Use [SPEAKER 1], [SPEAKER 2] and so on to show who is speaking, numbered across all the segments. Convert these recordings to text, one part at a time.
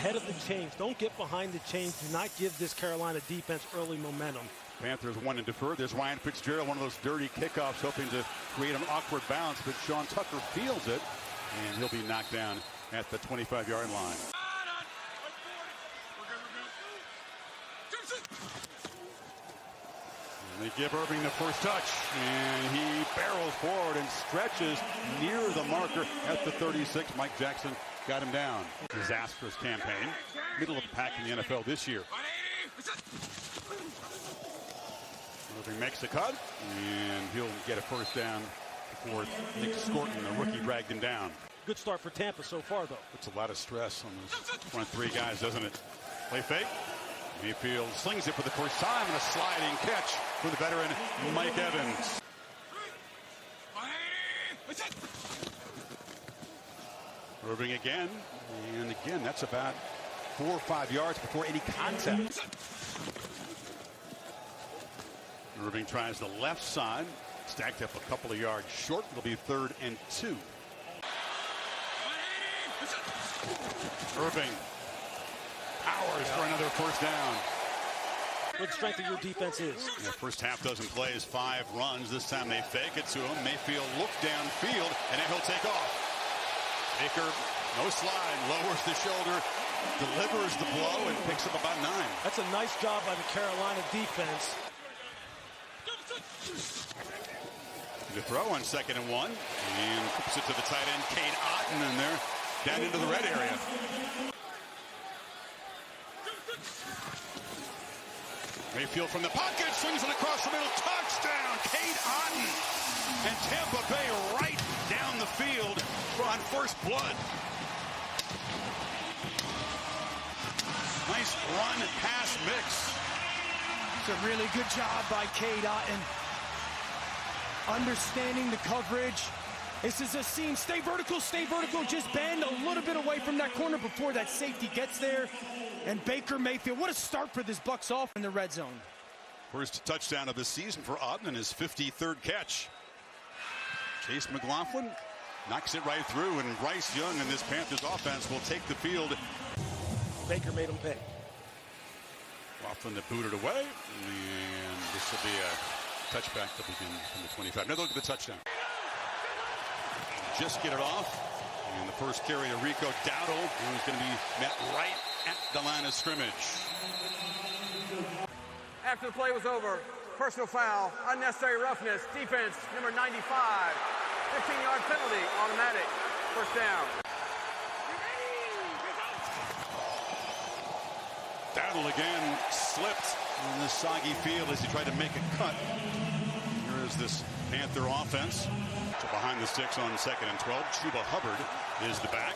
[SPEAKER 1] ahead of the chains. Don't get behind the chains. Do not give this Carolina defense early momentum.
[SPEAKER 2] Panthers won and deferred. There's Ryan Fitzgerald, one of those dirty kickoffs, hoping to create an awkward bounce, but Sean Tucker fields it, and he'll be knocked down at the 25-yard line. And they give Irving the first touch, and he barrels forward and stretches near the marker at the 36. Mike Jackson got him down. Disastrous campaign. Middle of the pack in the NFL this year. Irving makes the cut, and he'll get a first down before Nick Scorton, the rookie, dragged him down.
[SPEAKER 1] Good start for Tampa so far, though.
[SPEAKER 2] Puts a lot of stress on those front three guys, doesn't it? Play fake. Mayfield slings it for the first time, and a sliding catch for the veteran Mike Evans. Irving again, and again, that's about 4 or 5 yards before any contact. Irving tries the left side, stacked up a couple of yards short. It'll be 3rd and 2. Irving powers for another first down.
[SPEAKER 1] What the strength of your defense is.
[SPEAKER 2] The first half dozen plays, 5 runs. This time they fake it to him. Mayfield looks downfield, and then he'll take off. Baker, no slide, lowers the shoulder, delivers the blow, and picks up about 9.
[SPEAKER 1] That's a nice job by the Carolina defense.
[SPEAKER 2] The throw on 2nd and 1, and flips it to the tight end, Cade Otton, and they're down into the red area. Mayfield from the pocket, swings it across the middle, touchdown, Cade Otton. And Tampa Bay right down the field on first blood. Nice run pass mix.
[SPEAKER 3] It's a really good job by Cade Otton. Understanding the coverage. This is a seam. Stay vertical, just bend a little bit away from that corner before that safety gets there. And Baker Mayfield, what a start for this Bucs off in the red zone.
[SPEAKER 2] First touchdown of the season for Otton and his 53rd catch. Chase McLaughlin knocks it right through, and Bryce Young and this Panthers offense will take the field.
[SPEAKER 1] Baker made him pay.
[SPEAKER 2] McLaughlin to boot it away, and this will be a touchback to begin from the 25. Now look at the touchdown. Just get it off, and the first carry to Rico Dowdle, who's going to be met right at the line of scrimmage.
[SPEAKER 4] After the play was over, personal foul, unnecessary roughness, defense, number 95, 15-yard penalty, automatic, first down.
[SPEAKER 2] Dowdle again slipped in this soggy field as he tried to make a cut. Here is this Panther offense. So behind the sticks on 2nd and 12. Chuba Hubbard is the back.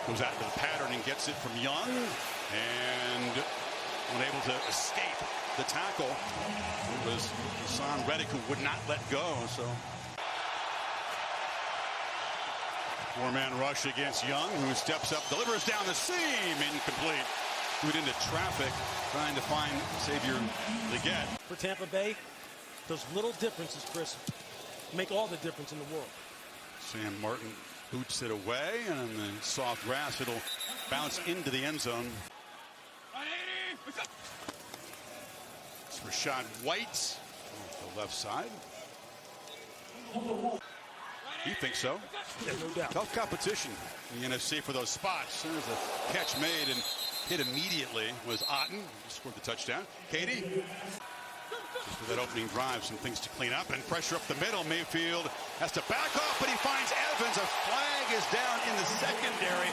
[SPEAKER 2] Goes out to the pattern and gets it from Young. And unable to escape the tackle. It was Hassan Reddick who would not let go. So 4-man rush against Young, who steps up, delivers down the seam, incomplete. Threw it into traffic, trying to find Xavier Leggett.
[SPEAKER 1] For Tampa Bay, those little differences, Chris, make all the difference in the world.
[SPEAKER 2] Sam Martin boots it away, and on the soft grass, it'll bounce into the end zone. It's Rashad White off the left side. You think so?
[SPEAKER 1] Yeah, no doubt.
[SPEAKER 2] Tough competition in the NFC for those spots. There's a catch made and hit immediately was Otton. Scored the touchdown. Katie, for that opening drive, some things to clean up and pressure up the middle. Mayfield has to back off, but he finds Evans. A flag is down in the secondary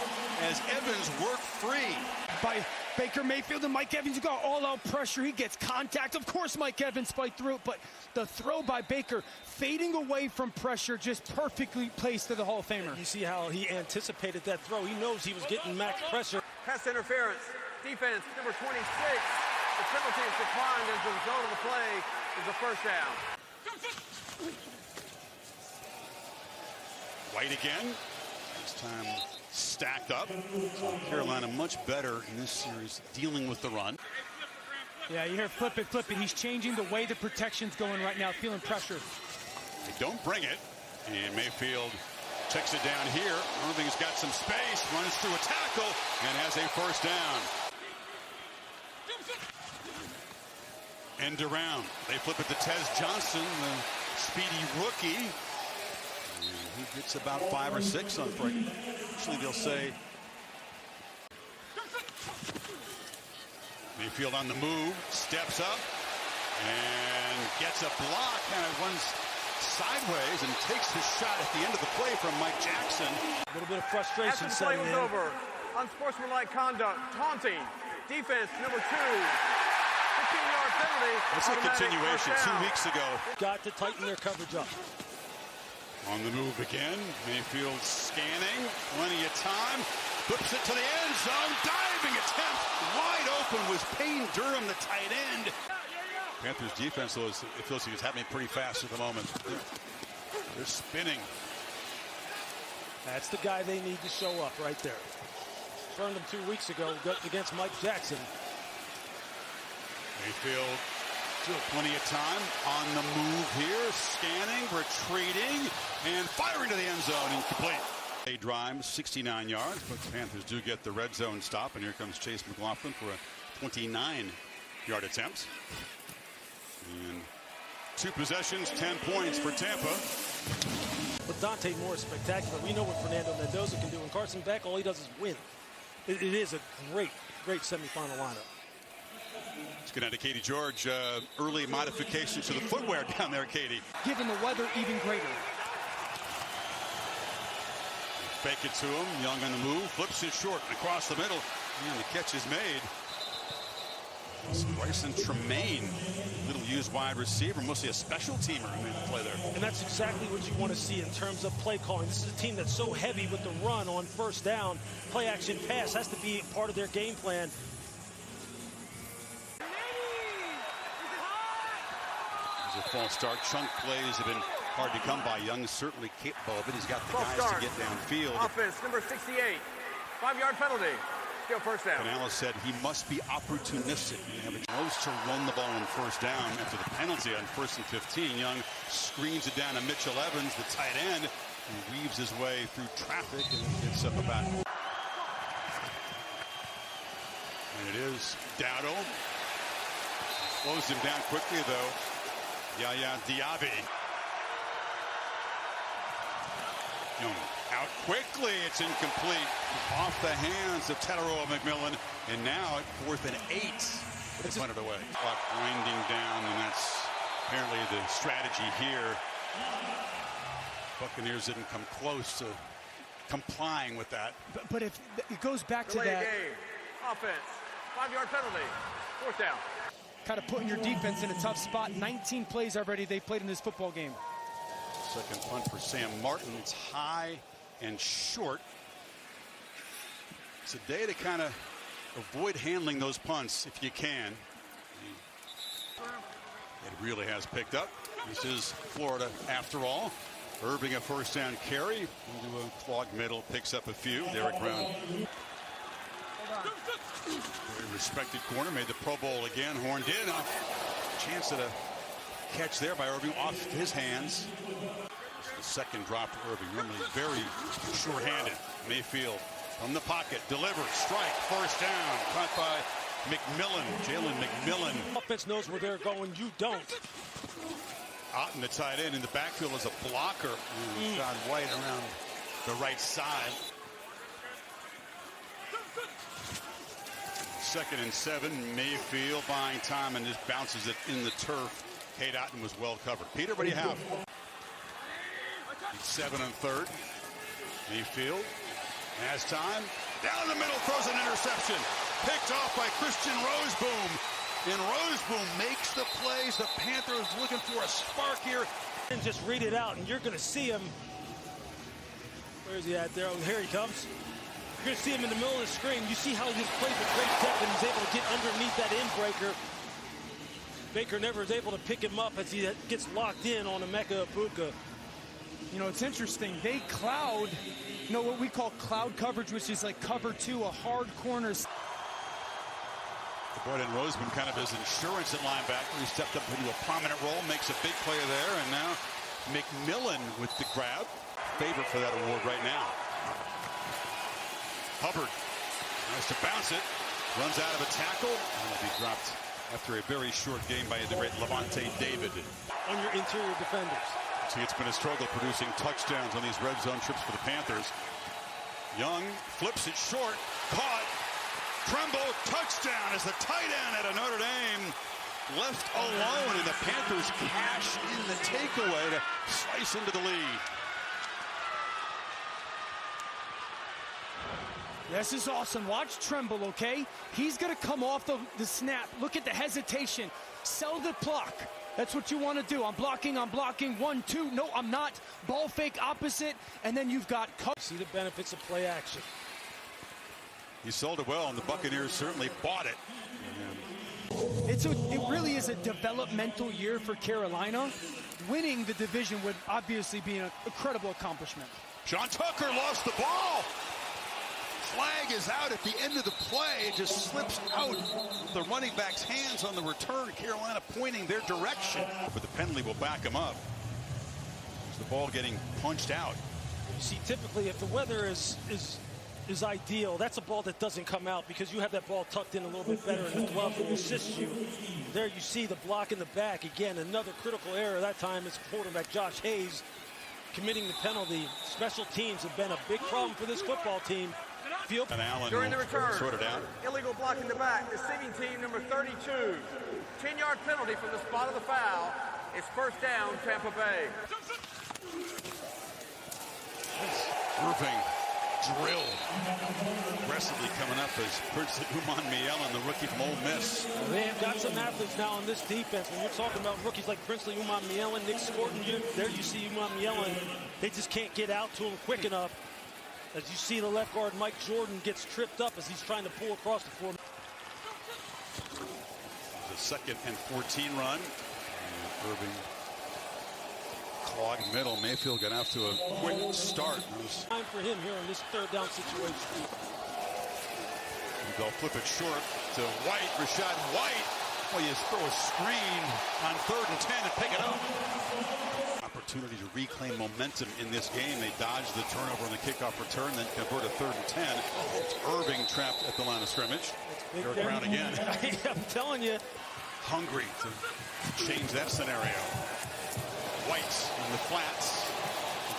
[SPEAKER 2] as Evans worked free.
[SPEAKER 3] By Baker Mayfield, and Mike Evans got all-out pressure. He gets contact. Of course, Mike Evans spiked through it, but the throw by Baker, fading away from pressure, just perfectly placed to the Hall of Famer.
[SPEAKER 1] You see how he anticipated that throw. He knows he was getting max pressure.
[SPEAKER 4] Pass interference, defense, number 26. The penalty is declined as the result of the play is a first down.
[SPEAKER 2] White again. This time stacked up. So Carolina much better in this series dealing with the run.
[SPEAKER 3] Yeah, you hear flip it. He's changing the way the protection's going right now, feeling pressure.
[SPEAKER 2] They don't bring it. And Mayfield Checks it down here. Irving's got some space, runs through a tackle, and has a first down. End around. They flip it to Tez Johnson, the speedy rookie. And he gets about 5 or 6 on break. Actually, they'll say Mayfield on the move, steps up, and gets a block, and it runs sideways and takes the shot at the end of the play from Mike Jackson.
[SPEAKER 1] A little bit of frustration.
[SPEAKER 4] After the play was over, unsportsmanlike conduct, taunting, defense number 2. 15-yard penalty.
[SPEAKER 2] It's a continuation 2 weeks ago.
[SPEAKER 1] Got to tighten their coverage up.
[SPEAKER 2] On the move again. Mayfield scanning. Plenty of time. Flips it to the end zone. Diving attempt. Wide open was Payne Durham, the tight end. Panthers defense, though, it feels like it's happening pretty fast at the moment. They're spinning.
[SPEAKER 1] That's the guy they need to show up right there. Turned him 2 weeks ago against Mike Jackson.
[SPEAKER 2] Mayfield, still plenty of time on the move here, scanning, retreating, and firing to the end zone, incomplete. A drive, 69 yards, but the Panthers do get the red zone stop, and here comes Chase McLaughlin for a 29-yard attempt. And 2 possessions, 10 points for Tampa.
[SPEAKER 1] But Dante Moore is spectacular. We know what Fernando Mendoza can do. And Carson Beck, all he does is win. It is a great, great semifinal lineup.
[SPEAKER 2] Let's get out to Katie George. Early modifications to the footwear down there, Katie.
[SPEAKER 3] Given the weather, even greater.
[SPEAKER 2] Fake it to him. Young on the move. Flips it short and across the middle. And the catch is made. It's Bryce and Tremaine, little used wide receiver, mostly a special teamer who made the play there.
[SPEAKER 1] And that's exactly what you want to see in terms of play calling. This is a team that's so heavy with the run on first down. Play action pass has to be part of their game plan.
[SPEAKER 2] There's a false start. Chunk plays have been hard to come by. Young is certainly capable of it. He's got the guys to get downfield.
[SPEAKER 4] Offense, number 68. 5-yard penalty. Still first down.
[SPEAKER 2] Canales said he must be opportunistic. He knows to run the ball on first down after the penalty on 1st and 15. Young screens it down to Mitchell Evans, the tight end, who weaves his way through traffic and gets up about. And it is Dowdle. Slows him down quickly, though. Yaya Diaby. Young out quickly. It's incomplete. Off the hands of Tataroa McMillan. And now at 4th and 8. It's punted away. Clock winding down, and that's apparently the strategy here. Buccaneers didn't come close to complying with that.
[SPEAKER 3] But if it goes back to
[SPEAKER 4] Delay
[SPEAKER 3] that.
[SPEAKER 4] game. Offense. 5-yard penalty. 4th down.
[SPEAKER 3] Kind of putting your defense in a tough spot. 19 plays already they've played in this football game.
[SPEAKER 2] Second punt for Sam Martin. It's high and short. It's a day to kind of avoid handling those punts if you can. It really has picked up. This is Florida after all. Irving a first down carry into a clogged middle, picks up a few. Derek Brown. Very respected corner, made the Pro Bowl again. Horned in. Chance at a catch there by Irving off his hands. The second drop for Irving, normally very sure-handed. Mayfield from the pocket, delivers, strike, first down, caught by McMillan, Jalen McMillan.
[SPEAKER 1] Offense knows where they're going, you don't.
[SPEAKER 2] Otten, the tight end in the backfield as a blocker. John White around the right side. 2nd and 7, Mayfield buying time and just bounces it in the turf. Cade Otten was well covered. Peter, what do you have? 7 on 3rd. Mayfield has time. Down the middle, throws an interception. Picked off by Christian Roseboom. And Roseboom makes the plays. The Panthers looking for a spark here.
[SPEAKER 1] And just read it out, and you're going to see him. Where's he at there? Oh, here he comes. You're going to see him in the middle of the screen. You see how he just plays with great depth, and he's able to get underneath that end breaker. Baker never is able to pick him up as he gets locked in on Emeka Ibuka.
[SPEAKER 3] You know, it's interesting. They cloud, you know, what we call cloud coverage, which is like cover 2, a hard corner.
[SPEAKER 2] Brought in Roseman kind of as insurance at linebacker. He stepped up into a prominent role, makes a big play there, and now McMillan with the grab. favorite for that award right now. Hubbard tries to bounce it, runs out of a tackle, and will be dropped after a very short game by the great Levante David.
[SPEAKER 1] On your interior defenders.
[SPEAKER 2] See, it's been a struggle producing touchdowns on these red zone trips for the Panthers. Young flips it short, caught. Tremble, touchdown as the tight end out of Notre Dame left alone, and the Panthers cash in the takeaway to slice into the lead.
[SPEAKER 3] This is awesome. Watch Tremble, okay? He's going to come off the snap. Look at the hesitation. Sell the block. That's what you want to do. I'm blocking. 1, 2. No, I'm not. Ball fake opposite. And then you've got...
[SPEAKER 1] See the benefits of play action.
[SPEAKER 2] He sold it well, and the Buccaneers certainly bought it.
[SPEAKER 3] It really is a developmental year for Carolina. Winning the division would obviously be an incredible accomplishment.
[SPEAKER 2] Sean Tucker lost the ball. Flag is out at the end of the play. It just slips out of the running back's hands on the return. Carolina pointing their direction. But the penalty will back him up. There's the ball getting punched out.
[SPEAKER 1] You see, typically, if the weather is ideal, that's a ball that doesn't come out because you have that ball tucked in a little bit better and the glove will assist you. There you see the block in the back. Again, another critical error. That time it's quarterback Josh Hayes committing the penalty. Special teams have been a big problem for this football team.
[SPEAKER 2] And Allen
[SPEAKER 4] during the return,
[SPEAKER 2] sort it out.
[SPEAKER 4] Illegal block in the back. Deceiving team number 32. 10-yard penalty from the spot of the foul. It's first down, Tampa Bay.
[SPEAKER 2] Irving drilled. Aggressively coming up as Princely Umanmielen, the rookie from Ole Miss.
[SPEAKER 1] They have got some athletes now on this defense. When you're talking about rookies like Princely Umanmielen, Nick Scorton, there you see Umanmielen. They just can't get out to him quick enough. As you see the left guard, Mike Jordan, gets tripped up as he's trying to pull across the floor.
[SPEAKER 2] The 2nd and 14 run. And Irving clogging middle. Mayfield got off to a quick start.
[SPEAKER 1] Time for him here in this third down situation.
[SPEAKER 2] They'll flip it short to White. Rashad White. Well, you throw a screen on 3rd and 10 and pick it up. Opportunity to reclaim momentum in this game. They dodged the turnover on the kickoff return, then convert a 3rd and 10. Irving trapped at the line of scrimmage. Eric Brown again.
[SPEAKER 1] I'm telling you.
[SPEAKER 2] Hungry to change that scenario. White in the flats.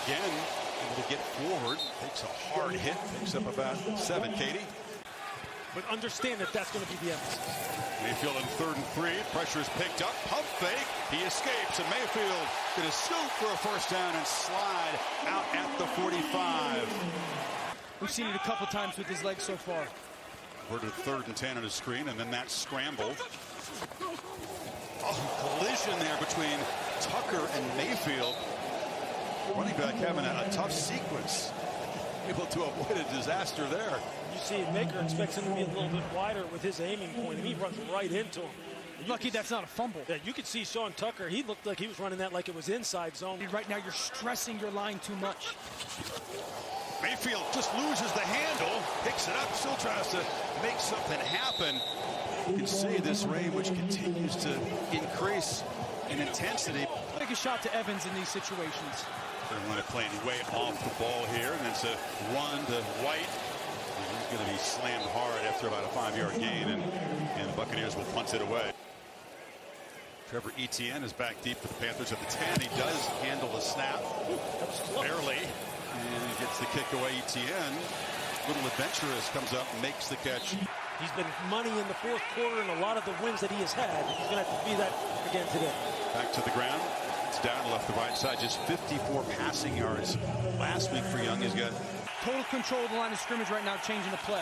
[SPEAKER 2] Again, able to get forward. Takes a hard hit. Picks up about 7, Katie.
[SPEAKER 1] But understand that that's going to be the emphasis.
[SPEAKER 2] Mayfield in 3rd and 3. Pressure is picked up. Pump fake. He escapes. And Mayfield going to scoop for a first down and slide out at the 45.
[SPEAKER 3] We've seen it a couple times with his legs so far.
[SPEAKER 2] We're to 3rd and 10 on his screen, and then that scramble. Oh, collision there between Tucker and Mayfield. Running back having a tough sequence. Able to avoid a disaster there.
[SPEAKER 1] You see, Baker expects him to be a little bit wider with his aiming point, and he runs right into him.
[SPEAKER 3] Lucky that's not a fumble.
[SPEAKER 1] Yeah, you could see Sean Tucker. He looked like he was running that like it was inside zone.
[SPEAKER 3] Right now, you're stressing your line too much.
[SPEAKER 2] Mayfield just loses the handle, picks it up, still tries to make something happen. You can see this rain, which continues to increase in intensity.
[SPEAKER 3] Take a shot to Evans in these situations.
[SPEAKER 2] Carolina playing way off the ball here, and it's a run to White. He's going to be slammed hard after about a 5-yard gain, and the Buccaneers will punt it away. Trevor Etienne is back deep for the Panthers at the 10. He does handle the snap, barely, and he gets the kick away. Etienne, little adventurous, comes up and makes the catch.
[SPEAKER 1] He's been money in the 4th quarter, and a lot of the wins that he has had, he's going to have to be that again today. Back
[SPEAKER 2] to the ground. It's down left to right side. Just 54 passing yards last week for Young. He's got
[SPEAKER 3] total control of the line of scrimmage right now, changing the play.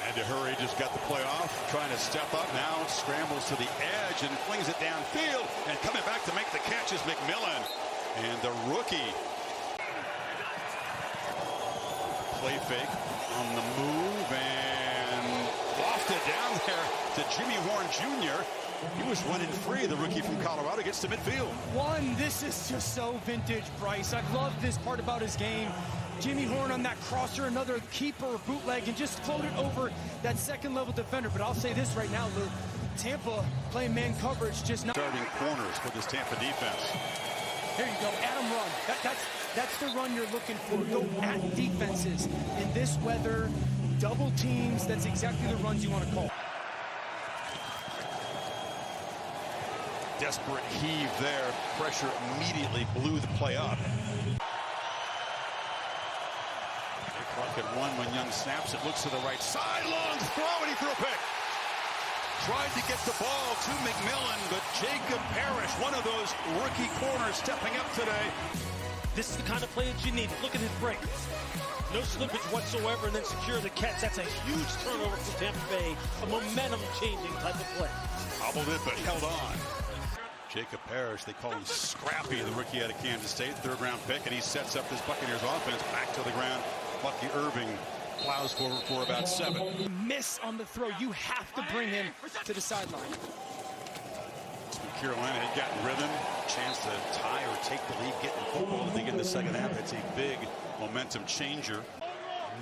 [SPEAKER 2] Had to hurry, just got the play off, trying to step up now, scrambles to the edge and flings it downfield, and coming back to make the catch is McMillan. And the rookie. Play fake on the move and lofted down there to Jimmy Horn Jr. He was running free. The rookie from Colorado gets to midfield.
[SPEAKER 3] This is just so vintage, Bryce. I love this part about his game. Jimmy Horn on that crosser, another keeper bootleg, and just floated over that 2nd-level defender. But I'll say this right now, Lou. Tampa playing man coverage, just not...
[SPEAKER 2] Starting corners for this Tampa defense.
[SPEAKER 3] There you go, Adam run. That's the run you're looking for. Go at defenses in this weather, double teams. That's exactly the runs you want to call.
[SPEAKER 2] Desperate heave there. Pressure immediately blew the play up. Clock at 1 when Young snaps it. Looks to the right side. Long throw, and he threw a pick. Tried to get the ball to McMillan, but Jacob Parrish, one of those rookie corners, stepping up today.
[SPEAKER 1] This is the kind of play that you need. Look at his break. No slippage whatsoever, and then secure the catch. That's a huge turnover for Tampa Bay. A momentum-changing type of play.
[SPEAKER 2] Hobbled it, but held on. Jacob Parrish, they call him Scrappy, the rookie out of Kansas State, third-round pick, and he sets up this Buccaneers offense back to the ground. Bucky Irving plows forward for about 7.
[SPEAKER 3] Miss on the throw. You have to bring him to the sideline.
[SPEAKER 2] Carolina had gotten rhythm, chance to tie or take the lead, get in football to begin the second half. It's a big momentum changer.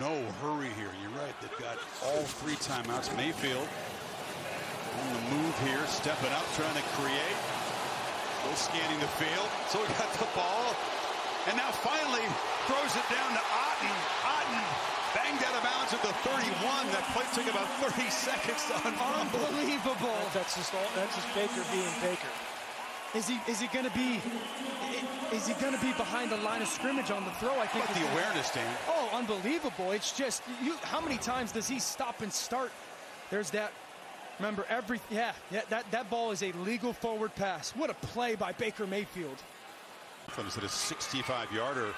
[SPEAKER 2] No hurry here. You're right. They've got all 3 timeouts. Mayfield on the move here, stepping up, trying to create. Go scanning the field. So we got the ball. And now finally throws it down to Otten. Otten banged out of bounds at the 31. That play took about 30 seconds to unfold.
[SPEAKER 3] Unbelievable.
[SPEAKER 1] That's just Baker being Baker.
[SPEAKER 3] Is he going to be behind the line of scrimmage on the throw? I think.
[SPEAKER 2] But the awareness, Dan.
[SPEAKER 3] Oh, unbelievable. It's just how many times does he stop and start? There's that. Remember that ball is a legal forward pass. What a play by Baker Mayfield.
[SPEAKER 2] He's at a 65-yarder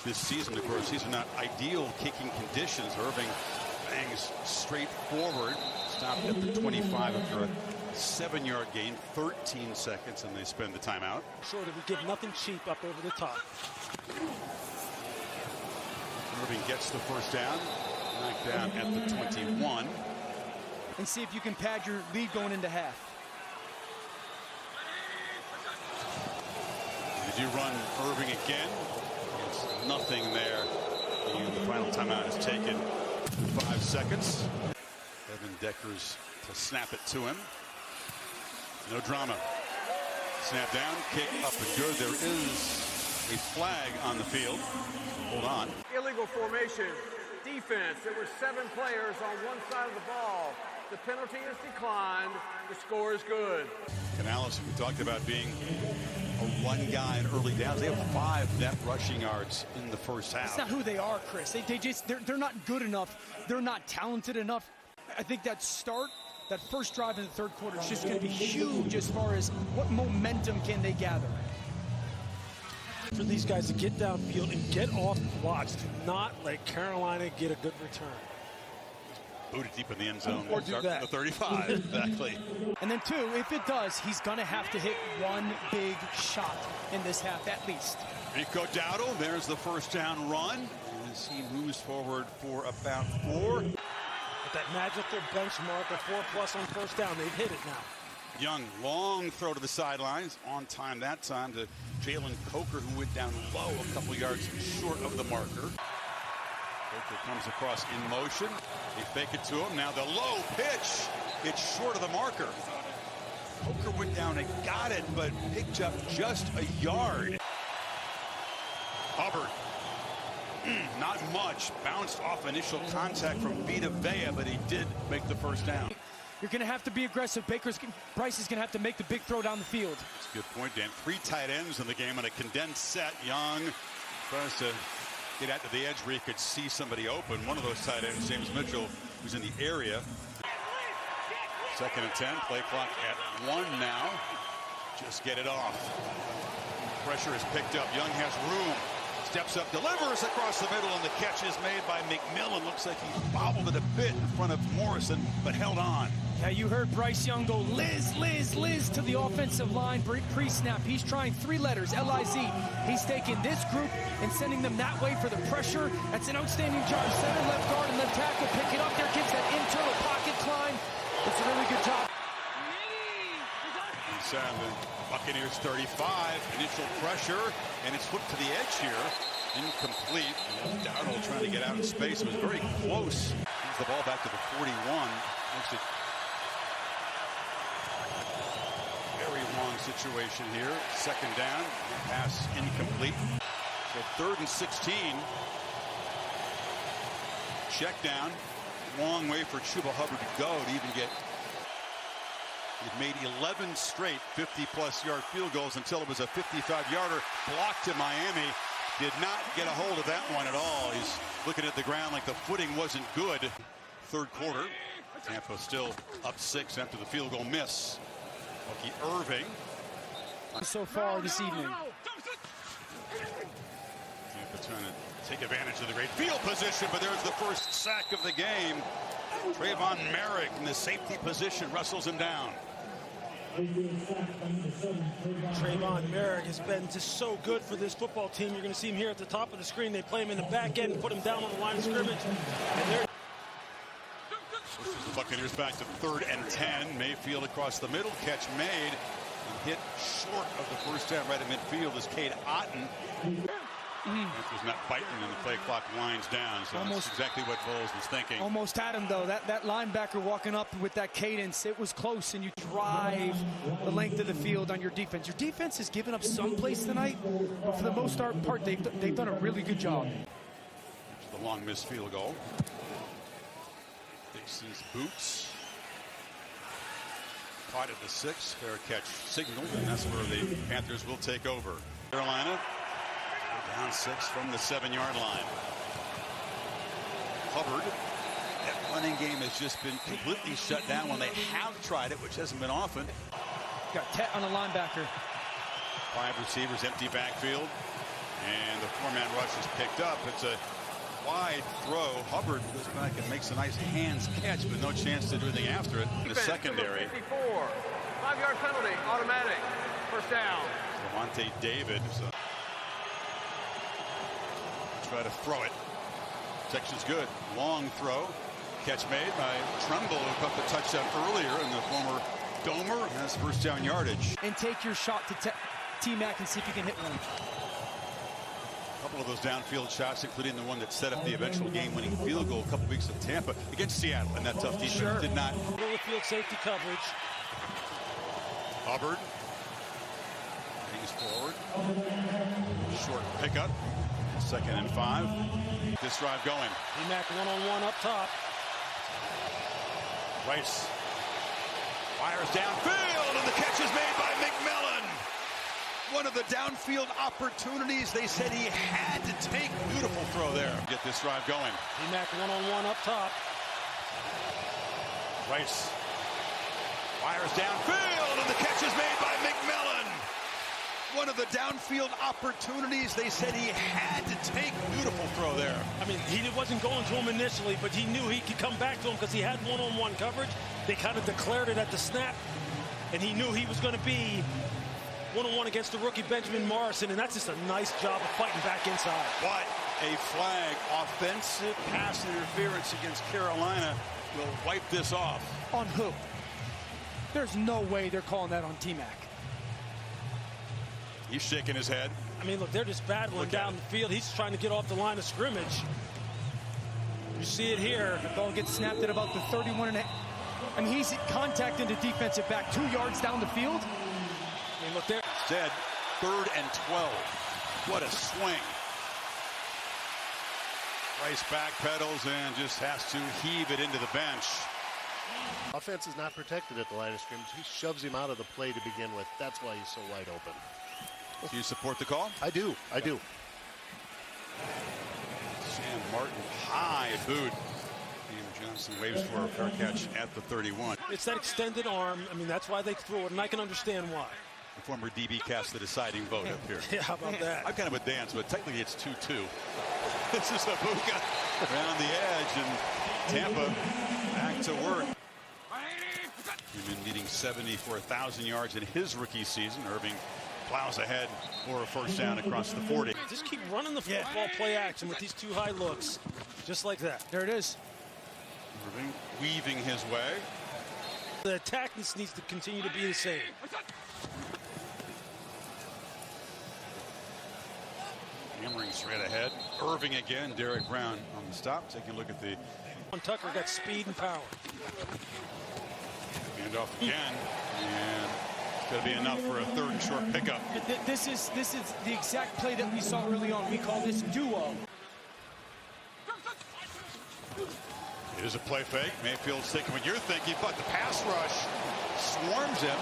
[SPEAKER 2] this season. Of course, these are not ideal kicking conditions. Irving bangs straight forward. Stopped at the 25 after a 7-yard gain, 13 seconds, and they spend the timeout.
[SPEAKER 1] Sure that we give nothing cheap up over the top.
[SPEAKER 2] Irving gets the first down. Knocked down at the 21.
[SPEAKER 3] And see if you can pad your lead going into half.
[SPEAKER 2] Did you run Irving again? It's nothing there. And the final timeout is taken. 5 seconds. Evan Deckers to snap it to him. No drama. Snap down, kick up and good. There is a flag on the field. Hold on.
[SPEAKER 4] Illegal formation. Defense. There were 7 players on one side of the ball. The penalty is declined. The score is good.
[SPEAKER 2] Canales, we talked about being a run guy in early downs. They have 5 net rushing yards in the first half.
[SPEAKER 3] That's not who they are, Chris. They're not good enough. They're not talented enough. I think that first drive in the third quarter is just going to be huge as far as what momentum can they gather.
[SPEAKER 1] For these guys to get downfield and get off blocks, do not let Carolina get a good return.
[SPEAKER 2] Booted deep in the end zone.
[SPEAKER 1] Or do that.
[SPEAKER 2] The 35, exactly.
[SPEAKER 3] And then 2, if it does, he's going to have to hit one big shot in this half at least.
[SPEAKER 2] Rico Dowdle, there's the first down run as he moves forward for about 4.
[SPEAKER 1] With that magical benchmark of 4+ on first down, they've hit it now.
[SPEAKER 2] Young, long throw to the sidelines. On time that time to Jalen Coker, who went down low a couple yards short of the marker. Baker comes across in motion. They fake it to him. Now the low pitch. It's short of the marker. Coker went down and got it, but picked up just a yard. Hubbard. Not much. Bounced off initial contact from Vita Vea, but he did make the first down.
[SPEAKER 3] You're going to have to be aggressive. Bryce is going to have to make the big throw down the field.
[SPEAKER 2] That's a good point, Dan. 3 tight ends in the game on a condensed set. Young tries to get out to the edge where he could see somebody open. One of those tight ends, James Mitchell, was in the area. 2nd and 10. Play clock at 1 now. Just get it off. Pressure is picked up. Young has room. Steps up, delivers across the middle, and the catch is made by McMillan. Looks like he bobbled it a bit in front of Morrison, but held on.
[SPEAKER 3] Yeah, you heard Bryce Young go Liz to the offensive line pre-snap. He's trying 3 letters, L-I-Z. He's taking this group and sending them that way for the pressure. That's an outstanding job. Center, left guard, and left tackle pick it up there, gives that internal pocket climb. It's a really good job.
[SPEAKER 2] Inside the Buccaneers 35, initial pressure, and it's flipped to the edge here. Incomplete. Dowdle trying to get out of space. It was very close. Brings the ball back to the 41. Makes it very long situation here. 2nd down. Pass incomplete. So 3rd and 16. Check down. Long way for Chuba Hubbard to go to even get. He'd made 11 straight 50-plus yard field goals until it was a 55-yarder blocked to Miami. Did not get a hold of that one at all. He's looking at the ground like the footing wasn't good. 3rd quarter. Tampa still up 6 after the field goal miss. Lucky Irving.
[SPEAKER 3] So far this evening.
[SPEAKER 2] Tampa trying to take advantage of the great field position, but there's the first sack of the game. Trayvon Merrick in the safety position wrestles him down.
[SPEAKER 1] Trayvon Merrick has been just so good for this football team. You're going to see him here at the top of the screen. They play him in the back end, put him down on the line of scrimmage. And they're
[SPEAKER 2] The Buccaneers back to 3rd and 10. Mayfield across the middle, catch made. And hit short of the first down right at midfield is Cade Otton. That was not biting, and the play clock winds down. So that's exactly what Bowles was thinking.
[SPEAKER 3] Almost had him, though. That linebacker walking up with that cadence, it was close, and you drive the length of the field on your defense. Your defense has given up some plays tonight, but for the most part, they've done a really good job.
[SPEAKER 2] The long missed field goal. Dixon's boots. Caught at the 6. Fair catch signal, and that's where the Panthers will take over. Carolina down 6 from the 7-yard line. Hubbard, that running game has just been completely shut down when they have tried it, which hasn't been often.
[SPEAKER 3] Got Tet on a linebacker.
[SPEAKER 2] 5 receivers, empty backfield, and the 4-man rush is picked up. It's a wide throw. Hubbard goes back and makes a nice hands catch, but no chance to do anything after it in the secondary.
[SPEAKER 4] 54. 5-yard penalty, automatic. First down.
[SPEAKER 2] Devontae David. Try to throw it. Protection's good. Long throw. Catch made by Tremble, who caught the touchdown earlier, and the former Domer has first down yardage.
[SPEAKER 3] And take your shot to T-Mac and see if you can hit one.
[SPEAKER 2] A couple of those downfield shots, including the one that set up the eventual game-winning field goal a couple weeks in Tampa against Seattle, and that tough defense did not.
[SPEAKER 1] middle of field safety coverage.
[SPEAKER 2] Hubbard brings forward. Short pickup. 2nd and 5. This drive going.
[SPEAKER 1] T-Mac one-on-one up top.
[SPEAKER 2] Bryce fires downfield, and the catch is made by McMillan. One of the downfield opportunities they said he had to take. Beautiful throw there. Get this drive going.
[SPEAKER 1] T-Mac one-on-one up top.
[SPEAKER 2] Bryce fires downfield, and the catch is made by McMillan. One of the downfield opportunities they said he had to take. Beautiful throw there.
[SPEAKER 1] I mean, he wasn't going to him initially, but he knew he could come back to him because he had one-on-one coverage. They kind of declared it at the snap, and he knew he was going to be one-on-one against the rookie Benjamin Morrison, and that's just a nice job of fighting back inside.
[SPEAKER 2] What a flag. Offensive pass interference against Carolina will wipe this off.
[SPEAKER 3] On who? There's no way they're calling that on T-Mac.
[SPEAKER 2] He's shaking his head.
[SPEAKER 1] I mean, look, they're just battling down the field. He's trying to get off the line of scrimmage. You see it here.
[SPEAKER 3] The ball gets snapped at about the 31.5. And he's contacting the defensive back 2 yards down the field.
[SPEAKER 1] I mean, look there.
[SPEAKER 2] Instead, 3rd and 12. What a swing. Bryce backpedals and just has to heave it into the bench.
[SPEAKER 5] Offense is not protected at the line of scrimmage. He shoves him out of the play to begin with. That's why he's so wide open.
[SPEAKER 2] Do you support the call?
[SPEAKER 5] I do.
[SPEAKER 2] Sam Martin, high boot. Ian Johnson waves for a fair catch at the 31.
[SPEAKER 1] It's that extended arm. I mean, that's why they threw it, and I can understand why.
[SPEAKER 2] The former DB cast the deciding vote up here.
[SPEAKER 1] Yeah, how about that?
[SPEAKER 2] I'm kind of a dance, but technically it's 2-2. This is a Buca around the edge, and Tampa back to work. He's been needing 70 for 1,000 yards in his rookie season. Irving plows ahead for a first down across the 40.
[SPEAKER 1] Just keep running the football play action with these 2 high looks. Just like that.
[SPEAKER 3] There it is.
[SPEAKER 2] Irving weaving his way.
[SPEAKER 1] The attack needs to continue to be the same.
[SPEAKER 2] Hammering straight ahead. Irving again. Derek Brown on the stop. Taking a look at the...
[SPEAKER 1] Tucker got speed and power.
[SPEAKER 2] Hand off again. And Could be enough for a third and short pickup.
[SPEAKER 3] This is the exact play that we saw early on. We call this duo.
[SPEAKER 2] It is a play fake. Mayfield's thinking what you're thinking, but the pass rush swarms him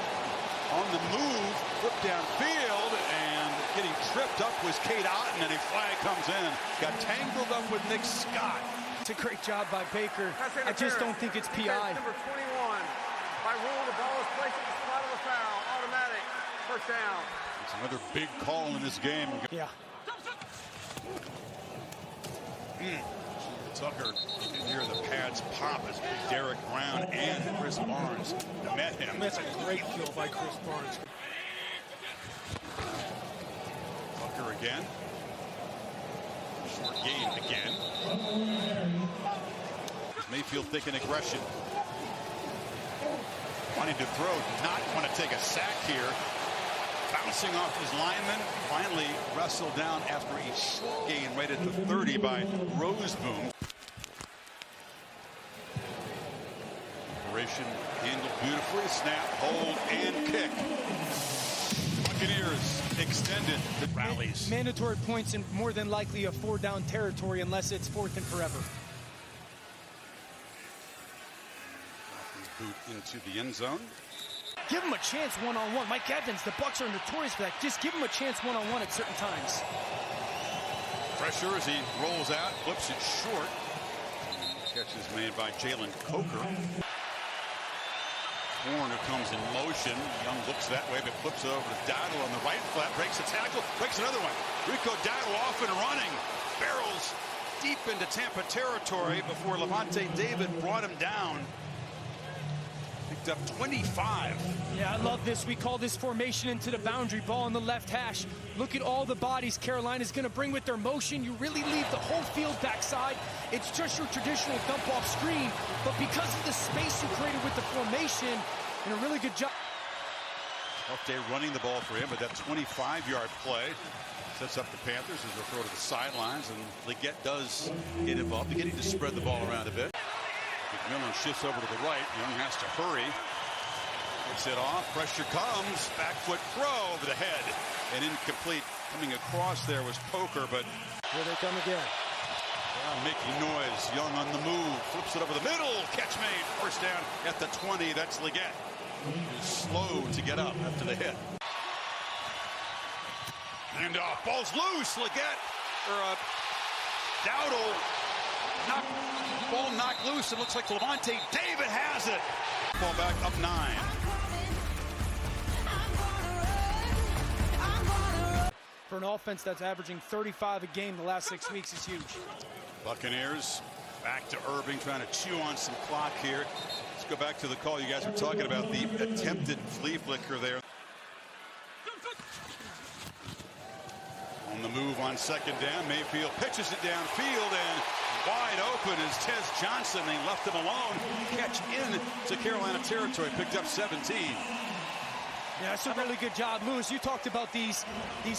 [SPEAKER 2] on the move, flip downfield, and getting tripped up was Cade Otton, and a flag comes in. Got tangled up with Nick Scott.
[SPEAKER 3] It's a great job by Baker. I just don't think it's PI.
[SPEAKER 4] Number 21. By rule, the ball is placed at the spot of the foul. Automatic. First down.
[SPEAKER 2] It's another big call in this game.
[SPEAKER 3] Yeah.
[SPEAKER 2] Tucker, you can hear the pads pop as Derek Brown and Chris Barnes met him.
[SPEAKER 1] That's a great kill by Chris Barnes.
[SPEAKER 2] Tucker again. Short gain again. Mayfield thinking aggression. Wanting to throw, not want to take a sack here. Bouncing off his lineman, finally wrestled down after a short gain right at the 30 by Roseboom. Operation handled beautifully, snap, hold, and kick. Buccaneers extended the rallies.
[SPEAKER 3] Mandatory points and more than likely a 4-down territory unless it's 4th and forever.
[SPEAKER 2] Boot into the end zone.
[SPEAKER 3] Give him a chance one-on-one. Mike Evans, the Bucs are notorious for that. Just give him a chance one-on-one at certain times.
[SPEAKER 2] Pressure as he rolls out, flips it short. Catch is made by Jalen Coker. Warner comes in motion. Young looks that way, but flips it over to Dowdle on the right flat. Breaks a tackle, breaks another one. Rico Dowdle off and running. Barrels deep into Tampa territory before Levante David brought him down. Picked up 25.
[SPEAKER 3] Yeah, I love this. We call this formation into the boundary. Ball on the left hash. Look at all the bodies Carolina's going to bring with their motion. You really leave the whole field backside. It's just your traditional dump-off screen. But because of the space you created with the formation, and a really good job.
[SPEAKER 2] Tough day running the ball for him, but that 25-yard play sets up the Panthers as they throw to the sidelines, and Leggett does get involved, beginning to spread the ball around a bit. McMillan shifts over to the right. Young has to hurry. Gets it off. Pressure comes. Back foot throw over the head. And incomplete. Coming across there was Coker, but
[SPEAKER 1] Here they come again.
[SPEAKER 2] making noise. Young on the move. Flips it over the middle. Catch made. First down at the 20. That's Leggett. He's slow to get up after the hit. And ball's loose. Leggett. Dowdle. Ball knocked loose. It looks like Levante David has it. Ball back up 9.
[SPEAKER 3] For an offense that's averaging 35 a game the last 6 weeks is huge.
[SPEAKER 2] Buccaneers back to Irving, trying to chew on some clock here. Let's go back to the call you guys were talking about, the attempted flea flicker there. On the move on second down, Mayfield pitches it downfield, and wide open is Tez Johnson. They left him alone. Catch in to Carolina territory, picked up 17.
[SPEAKER 3] Yeah, that's a really good job. Lewis, you talked about these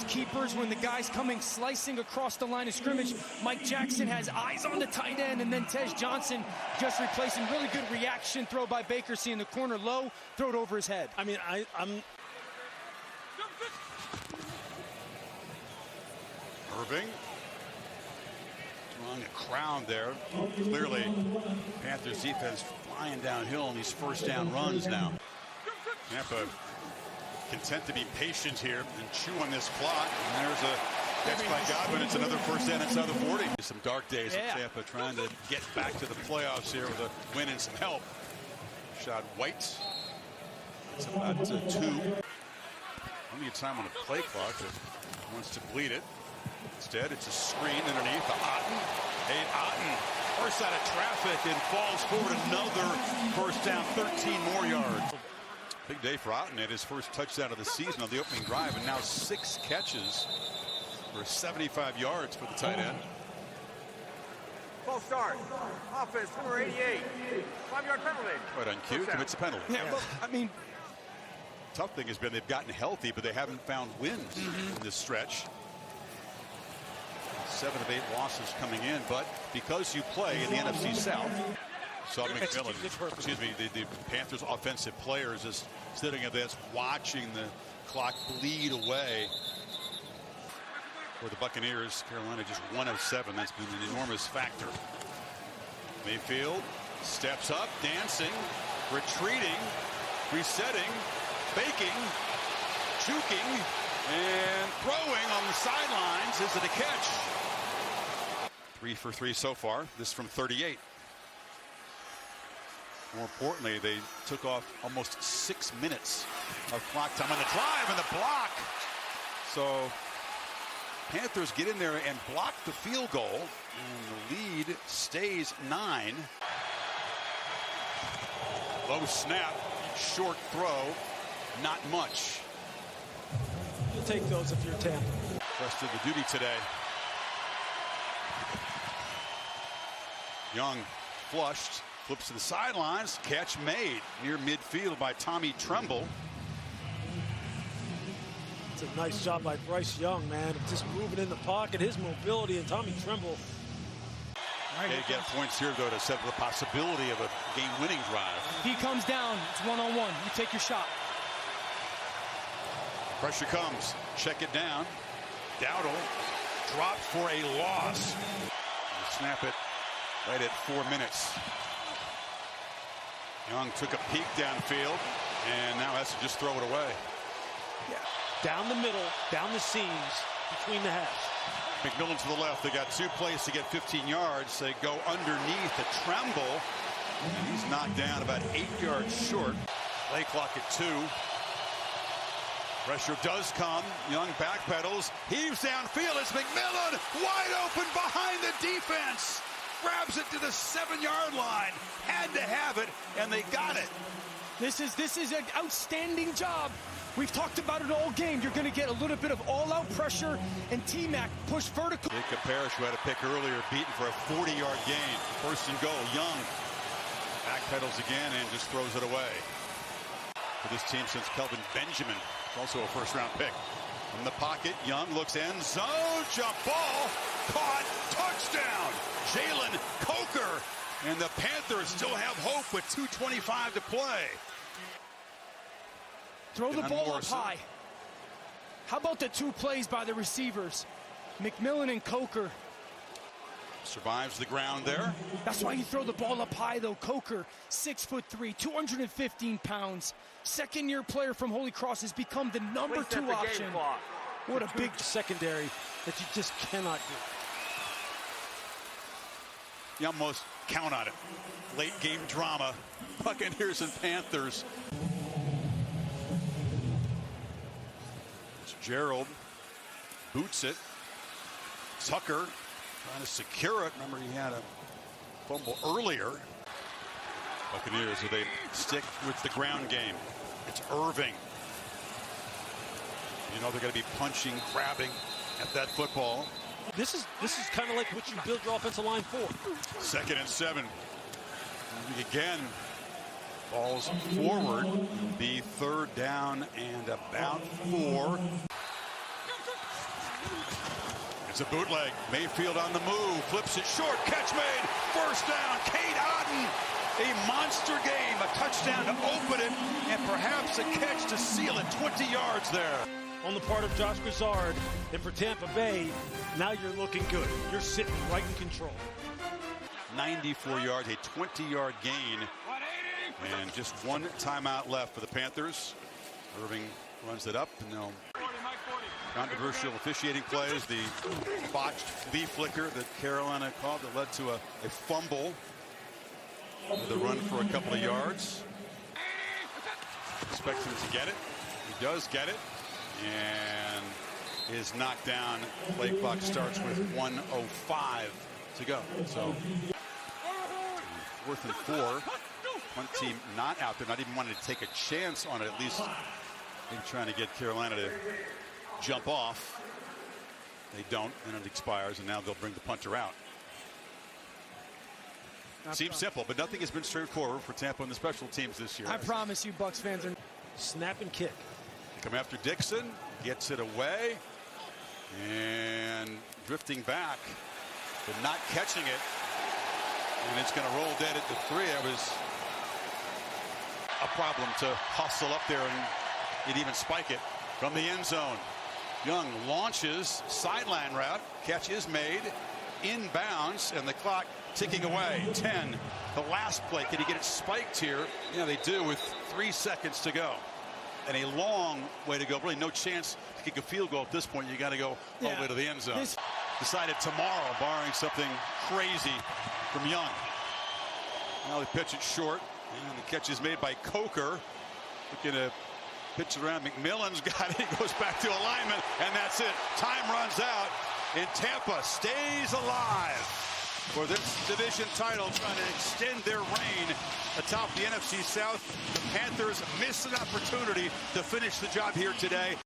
[SPEAKER 3] keepers when the guy's coming slicing across the line of scrimmage. Mike Jackson has eyes on the tight end, and then Tez Johnson just replacing. Really good reaction throw by Baker, seeing the corner low, throw it over his head.
[SPEAKER 1] I mean, I'm
[SPEAKER 2] Irving drawing a crown there. Clearly, Panthers defense flying downhill on these first down runs now. Tampa content to be patient here and chew on this clock. And there's a catch by Godwin. It's another first down inside the 40. Some dark days in Tampa trying to get back to the playoffs here with a win and some help. Shot White. It's about 2. Only a time on the play clock that wants to bleed it. Instead, it's a screen underneath the Otton. Otton first out of traffic and falls forward another first down, 13 more yards. Big day for Otton at his first touchdown of the season on the opening drive, and now 6 catches for 75 yards for the tight end.
[SPEAKER 4] False start. Offense number 88. 5-yard penalty.
[SPEAKER 2] Right on cue, commits a penalty.
[SPEAKER 3] Yeah, well, I mean,
[SPEAKER 2] tough thing has been they've gotten healthy, but they haven't found wins in this stretch. 7 of 8 losses coming in, but because you play in the NFC South, Saw McMillan, excuse me, the Panthers offensive players is sitting at this, watching the clock bleed away. For the Buccaneers, Carolina just 1 of 7. That's been an enormous factor. Mayfield steps up, dancing, retreating, resetting, faking, juking, and throwing on the sidelines. Is it a catch? 3 for 3 so far. This from 38. More importantly, they took off almost 6 minutes of clock time on the drive and the block. So Panthers get in there and block the field goal, and the lead stays 9. Low snap, short throw, not much.
[SPEAKER 1] You'll take those if you're Tampa.
[SPEAKER 2] Rest of the duty today. Young flushed, flips to the sidelines, catch made near midfield by Tommy Tremble.
[SPEAKER 1] It's a nice job by Bryce Young, man. Just moving in the pocket, his mobility, and Tommy Tremble.
[SPEAKER 2] They get points here, though, to set the possibility of a game-winning drive.
[SPEAKER 3] He comes down. It's one-on-one. You take your shot.
[SPEAKER 2] Pressure comes. Check it down. Dowdle dropped for a loss. We'll snap it right at 4 minutes. Young took a peek downfield and now has to just throw it away.
[SPEAKER 1] Yeah. Down the middle, down the seams, between the halves.
[SPEAKER 2] McMillan to the left. They got 2 plays to get 15 yards. They go underneath the Tremble. He's knocked down about 8 yards short. Play clock at 2. Pressure does come. Young backpedals. Heaves downfield. It's McMillan wide open behind the defense. Grabs it to the 7-yard line. Had to have it, and they got it.
[SPEAKER 3] This is an outstanding job. We've talked about it all game. You're going to get a little bit of all-out pressure, and T-Mac push vertical.
[SPEAKER 2] Jacob Parrish, who had a pick earlier, beaten for a 40-yard gain. 1st and goal. Young backpedals again and just throws it away. For this team since Kelvin Benjamin, also a 1st-round pick. From the pocket, Young looks end zone, jump ball, caught, touchdown. Jalen Coker, and the Panthers still have hope with 2:25 to play.
[SPEAKER 3] Throw the ball up high. How about the 2 plays by the receivers? McMillan and Coker.
[SPEAKER 2] Survives the ground there.
[SPEAKER 3] That's why you throw the ball up high, though. Coker, 6'3", 215 pounds. 2nd-year player from Holy Cross has become the number 2 option. What a big
[SPEAKER 1] secondary that you just cannot do.
[SPEAKER 2] You almost count on it. Late game drama. Buccaneers and Panthers. Gerald boots it. Tucker trying to secure it. Remember, he had a fumble earlier. Buccaneers, so they stick with the ground game. It's Irving. You know they're going to be punching, grabbing at that football.
[SPEAKER 1] This is kind of like what you build your offensive line for.
[SPEAKER 2] 2nd and 7. Again, balls forward. Be 3rd down and about 4. It's a bootleg. Mayfield on the move. Flips it short. Catch made. 1st down. Cade Otton. A monster game. A touchdown to open it. And perhaps a catch to seal it. 20 yards there.
[SPEAKER 1] On the part of Josh Grizzard. And for Tampa Bay, now you're looking good. You're sitting right in control.
[SPEAKER 2] 94 yards. A 20-yard gain. And just 1 timeout left for the Panthers. Irving runs it up, and they'll controversial officiating plays. The botched flea flicker that Carolina called that led to a fumble with a run for a couple of yards. Expect him to get it. He does get it, and is knocked down. Play clock starts with 1:05 to go. So 4th and 4. One team not out there, not even wanting to take a chance on it, at least maybe trying to get Carolina to jump off. They don't, and it expires, and now they'll bring the punter out. Seems simple, but nothing has been straightforward for Tampa and the special teams this year.
[SPEAKER 3] I promise you, Bucs fans are
[SPEAKER 1] snap and kick.
[SPEAKER 2] Come after Dixon, gets it away, and drifting back, but not catching it. And it's going to roll dead at the 3. That was problem to hustle up there and even spike it from the end zone. Young launches, sideline route, catch is made, inbounds, and the clock ticking away. 10, the last play. Can he get it spiked here? Yeah, they do with 3 seconds to go. And a long way to go. Really no chance to kick a field goal at this point. You got to go all the way to the end zone. Decided tomorrow, barring something crazy from Young. Now they pitch it short, and the catch is made by Coker. Looking to pitch it around. McMillan's got it. He goes back to alignment, and that's it. Time runs out, and Tampa stays alive for this division title, trying to extend their reign atop the NFC South. The Panthers missed an opportunity to finish the job here today.